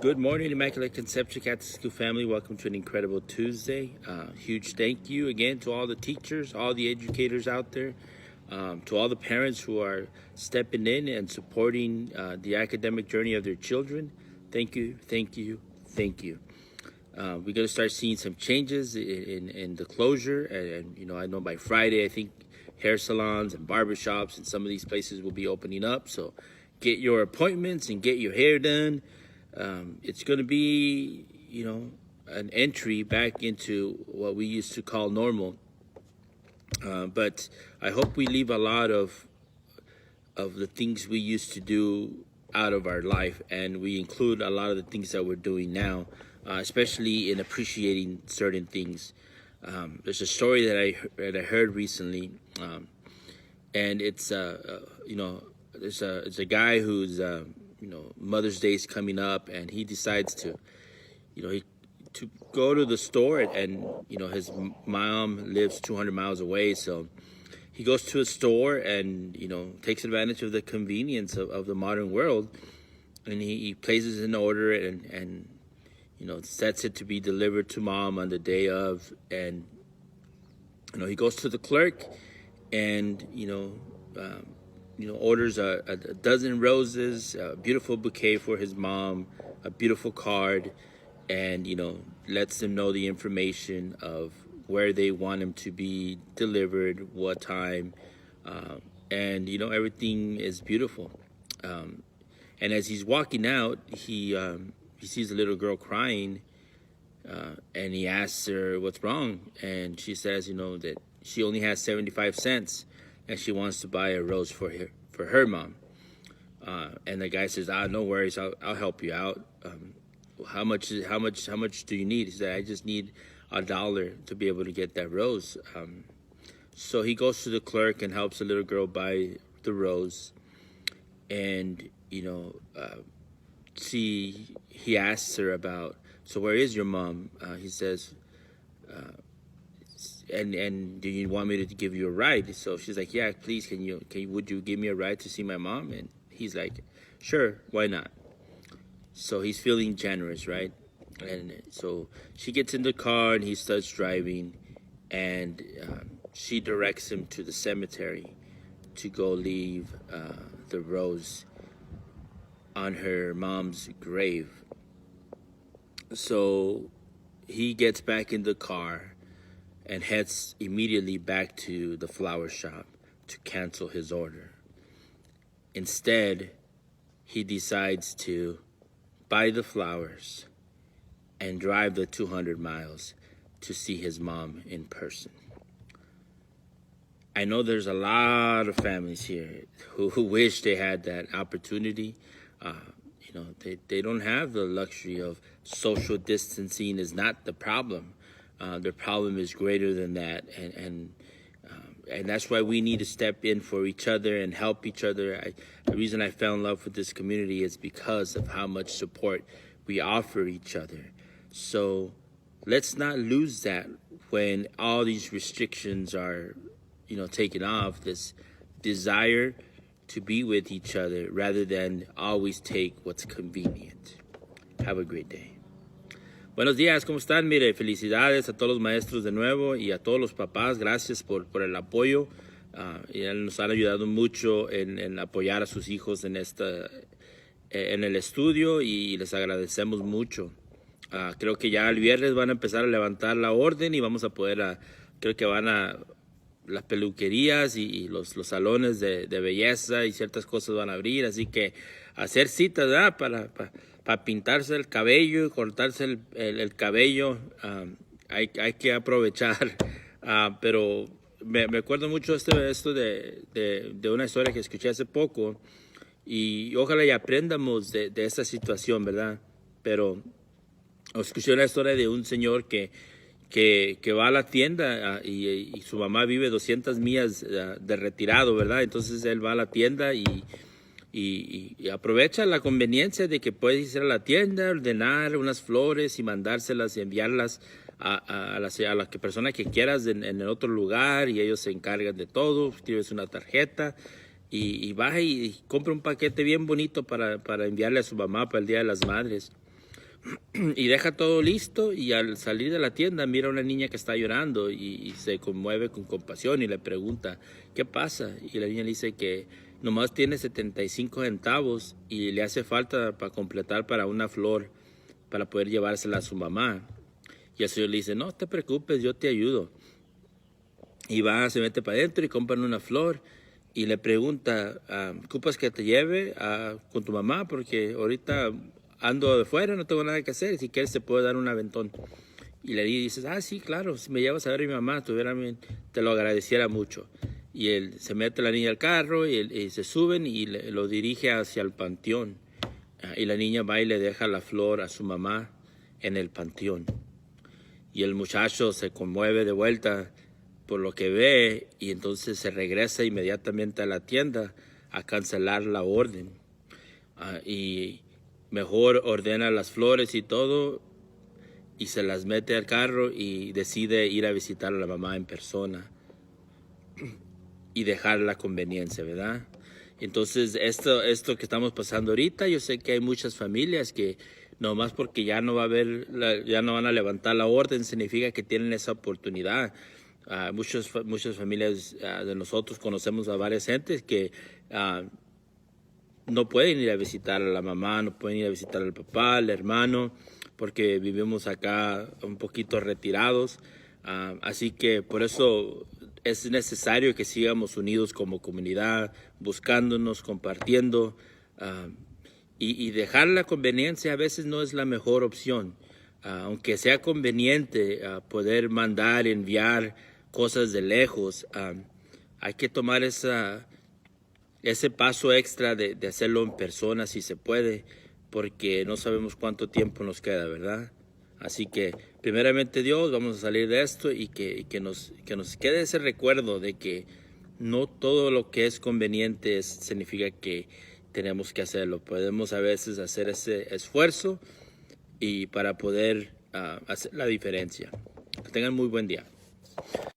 Good morning, Immaculate Conception Catholic School family. Welcome to an incredible Tuesday. Huge thank you again to all the teachers, all the educators out there, to all the parents who are stepping in and supporting the academic journey of their children. Thank you, thank you, thank you. We're going to start seeing some changes in the closure. And, I know by Friday, I think hair salons and barbershops and some of these places will be opening up. So get your appointments and get your hair done. It's going to be, an entry back into what we used to call normal. But I hope we leave a lot of the things we used to do out of our life, and we include a lot of the things that we're doing now, especially in appreciating certain things. There's a story that I heard recently, and it's it's a guy who's Mother's Day is coming up, and he decides to go to the store, and his mom lives 200 miles away, so he goes to a store and takes advantage of the convenience of the modern world, and he places an order and sets it to be delivered to mom on the day of, and he goes to the clerk and orders a dozen roses, a beautiful bouquet for his mom, a beautiful card, and lets them know the information of where they want him to be delivered, what time, and everything is beautiful. And as he's walking out, he sees a little girl crying, and he asks her what's wrong, and she says that she only has 75 cents, and she wants to buy a rose for her mom. And the guy says, no worries, I'll help you out. How much do you need? He said, I just need $1 to be able to get that rose. So he goes to the clerk and helps the little girl buy the rose. And he asks her about, so where is your mom? He says, and do you want me to give you a ride? So she's like, yeah, please, would you give me a ride to see my mom? And he's like, sure, why not? So he's feeling generous, right? And so she gets in the car and he starts driving, and she directs him to the cemetery to go leave the rose on her mom's grave. So he gets back in the car and heads immediately back to the flower shop to cancel his order. Instead, he decides to buy the flowers and drive the 200 miles to see his mom in person. I know there's a lot of families here who wish they had that opportunity. They don't have the luxury of social distancing is not the problem. The problem is greater than that, and that's why we need to step in for each other and help each other. The reason I fell in love with this community is because of how much support we offer each other. So let's not lose that when all these restrictions are, taken off. This desire to be with each other rather than always take what's convenient. Have a great day. Buenos días, ¿cómo están? Mire, felicidades a todos los maestros de nuevo y a todos los papás. Gracias por el apoyo. Nos han ayudado mucho en apoyar a sus hijos en el estudio, y les agradecemos mucho. Creo que ya el viernes van a empezar a levantar la orden y vamos a poder, creo que van a las peluquerías y los salones de belleza y ciertas cosas van a abrir, así que hacer citas, ¿verdad? Para pintarse el cabello y cortarse el cabello, hay que aprovechar. Pero me acuerdo mucho esto de una historia que escuché hace poco, y ojalá y aprendamos de esta situación, ¿verdad? Pero escuché una historia de un señor que va a la tienda, y su mamá vive 200 millas de retirado, ¿verdad? Entonces él va a la tienda y aprovecha la conveniencia de que puedes ir a la tienda, ordenar unas flores y mandárselas y enviarlas a la persona que quieras en el otro lugar, y ellos se encargan de todo. Escribes una tarjeta y vas y compra un paquete bien bonito para enviarle a su mamá para el Día de las Madres. Y deja todo listo y al salir de la tienda mira a una niña que está llorando y se conmueve con compasión y le pregunta, ¿qué pasa? Y la niña le dice que nomás tiene 75 centavos y le hace falta para completar para una flor para poder llevársela a su mamá. Y el señor le dice, no te preocupes, yo te ayudo. Y va, se mete para adentro y compran una flor y le pregunta, ¿ocupas que te lleve con tu mamá? Porque ahorita ando de fuera, no tengo nada que hacer, si quieres te puedo dar un aventón. Y le dices, sí, claro, si me llevas a ver a mi mamá, te lo agradeciera mucho. Y él se mete la niña al carro y se suben y lo dirige hacia el panteón. Y la niña va y le deja la flor a su mamá en el panteón. Y el muchacho se conmueve de vuelta por lo que ve y entonces se regresa inmediatamente a la tienda a cancelar la orden. Y mejor ordena las flores y todo y se las mete al carro y decide ir a visitar a la mamá en persona y dejar la conveniencia, ¿verdad? Entonces, esto que estamos pasando ahorita, yo sé que hay muchas familias que nomás porque ya no va a haber, ya no van a levantar la orden, significa que tienen esa oportunidad. Muchas familias de nosotros conocemos a varias gentes que no pueden ir a visitar a la mamá, no pueden ir a visitar al papá, al hermano, porque vivimos acá un poquito retirados. Así que por eso es necesario que sigamos unidos como comunidad, buscándonos, compartiendo. Y dejar la conveniencia a veces no es la mejor opción. Aunque sea conveniente poder mandar, enviar cosas de lejos, hay que tomar ese paso extra de hacerlo en persona si se puede, porque no sabemos cuánto tiempo nos queda, ¿verdad? Así que primeramente Dios, vamos a salir de esto y que nos quede ese recuerdo de que no todo lo que es conveniente significa que tenemos que hacerlo. Podemos a veces hacer ese esfuerzo y para poder hacer la diferencia. Que tengan muy buen día.